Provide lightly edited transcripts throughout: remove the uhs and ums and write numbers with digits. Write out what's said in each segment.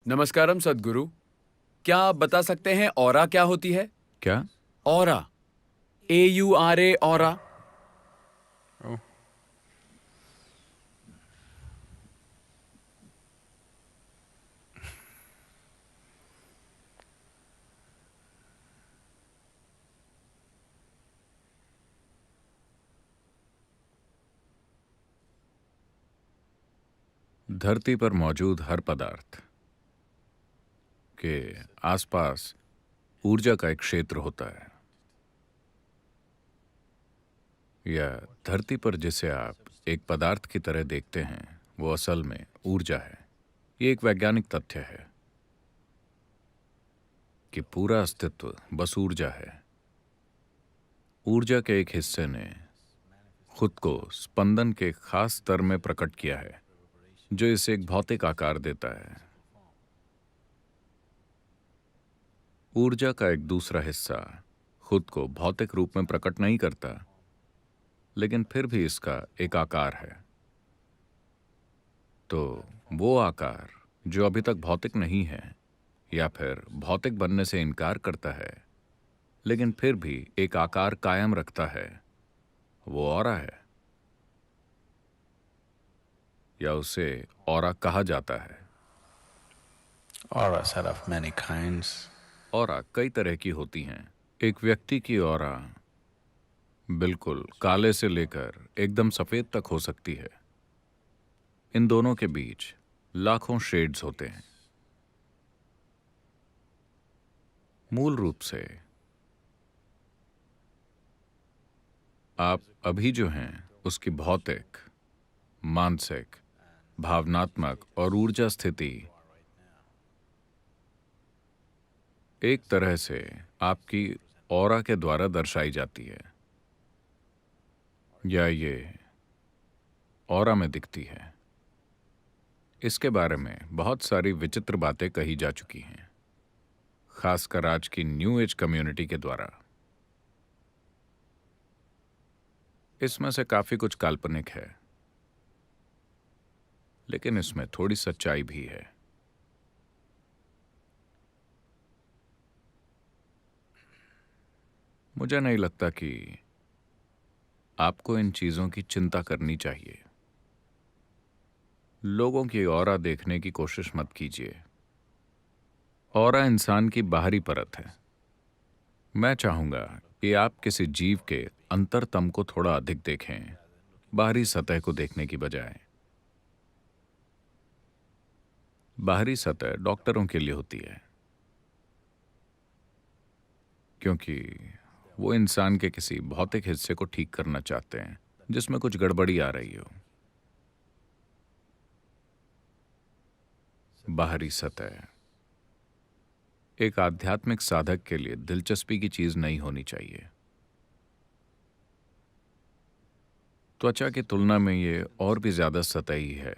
नमस्कारम सद्गुरु। क्या आप बता सकते हैं ऑरा क्या होती है? क्या? Aura, AURA, aura. ओह, धरती पर मौजूद हर पदार्थ के आसपास ऊर्जा का एक क्षेत्र होता है। या धरती पर जिसे आप एक पदार्थ की तरह देखते हैं वो असल में ऊर्जा है। ये एक वैज्ञानिक तथ्य है कि पूरा अस्तित्व बस ऊर्जा है। ऊर्जा के एक हिस्से ने खुद को स्पंदन के खास स्तर में प्रकट किया है जो इसे एक भौतिक आकार देता है। ऊर्जा का एक दूसरा हिस्सा खुद को भौतिक रूप में प्रकट नहीं करता, लेकिन फिर भी इसका एक आकार है। तो वो आकार जो अभी तक भौतिक नहीं है या फिर भौतिक बनने से इनकार करता है लेकिन फिर भी एक आकार कायम रखता है, वो ऑरा है, या उसे ऑरा कहा जाता है। Auras are of many kinds. Aura कई तरह की होती हैं। एक व्यक्ति की ऑरा बिल्कुल काले से लेकर एकदम सफेद तक हो सकती है। इन दोनों के बीच लाखों शेड्स होते हैं। मूल रूप से आप अभी जो हैं उसकी भौतिक, मानसिक, भावनात्मक और ऊर्जा स्थिति एक तरह से आपकी ऑरा के द्वारा दर्शाई जाती है या ये ऑरा में दिखती है। इसके बारे में बहुत सारी विचित्र बातें कही जा चुकी हैं, खासकर आज की न्यू एज कम्युनिटी के द्वारा। इसमें से काफी कुछ काल्पनिक है, लेकिन इसमें थोड़ी सच्चाई भी है। मुझे नहीं लगता कि आपको इन चीजों की चिंता करनी चाहिए। लोगों की ऑरा देखने की कोशिश मत कीजिए। ऑरा इंसान की बाहरी परत है। मैं चाहूंगा कि आप किसी जीव के अंतरतम को थोड़ा अधिक देखें, बाहरी सतह को देखने की बजाय। बाहरी सतह डॉक्टरों के लिए होती है, क्योंकि वो इंसान के किसी भौतिक हिस्से को ठीक करना चाहते हैं जिसमें कुछ गड़बड़ी आ रही हो। बाहरी सतह एक आध्यात्मिक साधक के लिए दिलचस्पी की चीज नहीं होनी चाहिए। त्वचा की तुलना में ये और भी ज्यादा सतही है।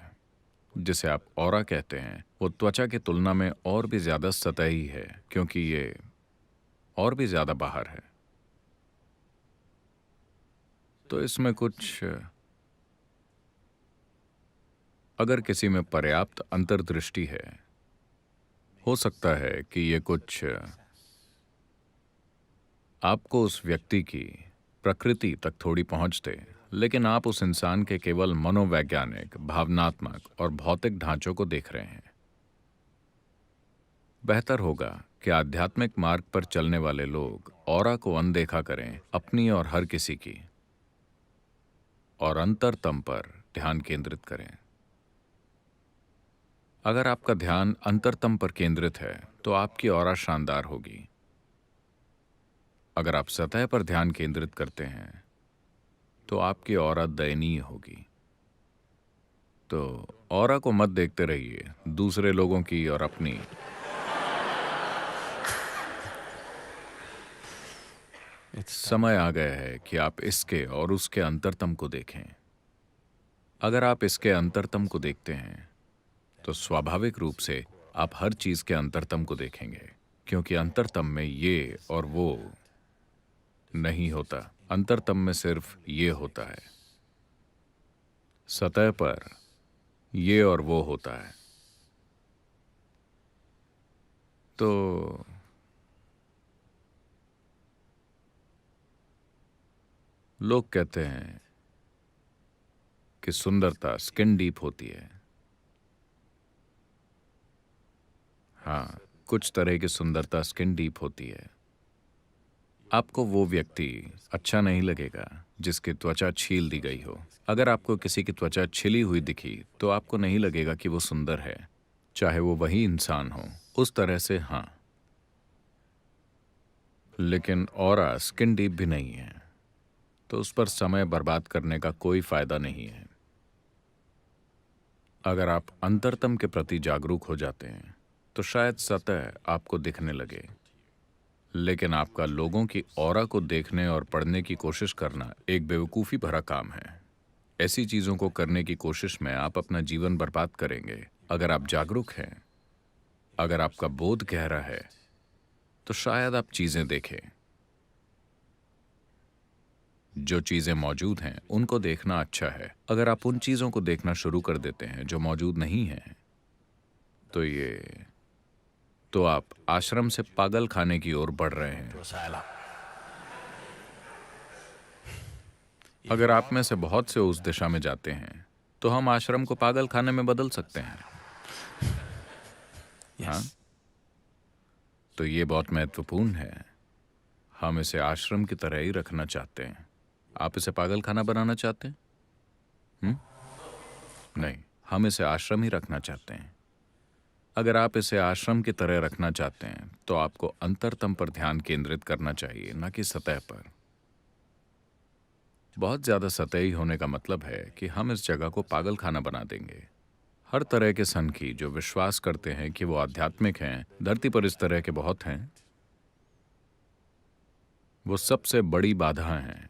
जिसे आप ऑरा कहते हैं वो त्वचा की तुलना में और भी ज्यादा सतही है, क्योंकि ये और भी ज्यादा बाहर है। तो इसमें कुछ, अगर किसी में पर्याप्त अंतर्दृष्टि है, हो सकता है कि ये कुछ आपको उस व्यक्ति की प्रकृति तक थोड़ी पहुंच दे, लेकिन आप उस इंसान के केवल मनोवैज्ञानिक, भावनात्मक और भौतिक ढांचों को देख रहे हैं। बेहतर होगा कि आध्यात्मिक मार्ग पर चलने वाले लोग ऑरा को अनदेखा करें, अपनी और हर किसी की, और अंतरतम पर ध्यान केंद्रित करें। अगर आपका ध्यान अंतरतम पर केंद्रित है तो आपकी ऑरा शानदार होगी। अगर आप सतह पर ध्यान केंद्रित करते हैं तो आपकी ऑरा दयनीय होगी। तो ऑरा को मत देखते रहिए, दूसरे लोगों की और अपनी। समय आ गया है कि आप इसके और उसके अंतरतम को देखें। अगर आप इसके अंतरतम को देखते हैं तो स्वाभाविक रूप से आप हर चीज के अंतरतम को देखेंगे, क्योंकि अंतरतम में ये और वो नहीं होता। अंतरतम में सिर्फ ये होता है। सतह पर ये और वो होता है। तो लोग कहते हैं कि सुंदरता स्किन डीप होती है। हाँ, कुछ तरह की सुंदरता स्किन डीप होती है। आपको वो व्यक्ति अच्छा नहीं लगेगा जिसकी त्वचा छील दी गई हो। अगर आपको किसी की त्वचा छिली हुई दिखी तो आपको नहीं लगेगा कि वो सुंदर है, चाहे वो वही इंसान हो। उस तरह से हाँ, लेकिन ऑरा स्किन डीप भी नहीं है, तो उस पर समय बर्बाद करने का कोई फायदा नहीं है। अगर आप अंतरतम के प्रति जागरूक हो जाते हैं तो शायद सतह आपको दिखने लगे, लेकिन आपका लोगों की ऑरा को देखने और पढ़ने की कोशिश करना एक बेवकूफ़ी भरा काम है। ऐसी चीज़ों को करने की कोशिश में आप अपना जीवन बर्बाद करेंगे। अगर आप जागरूक हैं, अगर आपका बोध गहरा है, तो शायद आप चीज़ें देखें। जो चीज़ें मौजूद हैं उनको देखना अच्छा है। अगर आप उन चीज़ों को देखना शुरू कर देते हैं जो मौजूद नहीं हैं, तो आप आश्रम से पागल खाने की ओर बढ़ रहे हैं। अगर आप में से बहुत से उस दिशा में जाते हैं तो हम आश्रम को पागल खाने में बदल सकते हैं। हाँ, तो ये बहुत महत्वपूर्ण है। हम इसे आश्रम की तरह ही रखना चाहते हैं। आप इसे पागल खाना बनाना चाहते हैं? नहीं, हम इसे आश्रम ही रखना चाहते हैं। अगर आप इसे आश्रम की तरह रखना चाहते हैं तो आपको अंतरतम पर ध्यान केंद्रित करना चाहिए, न कि सतह पर। बहुत ज्यादा सतही होने का मतलब है कि हम इस जगह को पागल खाना बना देंगे। हर तरह के सनकी जो विश्वास करते हैं कि वो आध्यात्मिक हैं, धरती पर इस तरह के बहुत हैं। वो सबसे बड़ी बाधा हैं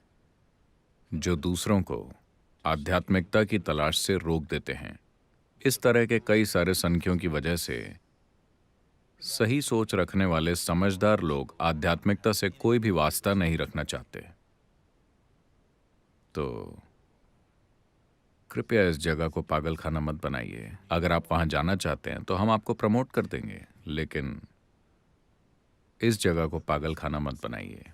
जो दूसरों को आध्यात्मिकता की तलाश से रोक देते हैं। इस तरह के कई सारे संख्यों की वजह से सही सोच रखने वाले समझदार लोग आध्यात्मिकता से कोई भी वास्ता नहीं रखना चाहते। तो कृपया इस जगह को पागल खाना मत बनाइए। अगर आप वहां जाना चाहते हैं तो हम आपको प्रमोट कर देंगे, लेकिन इस जगह को पागल खाना मत बनाइए।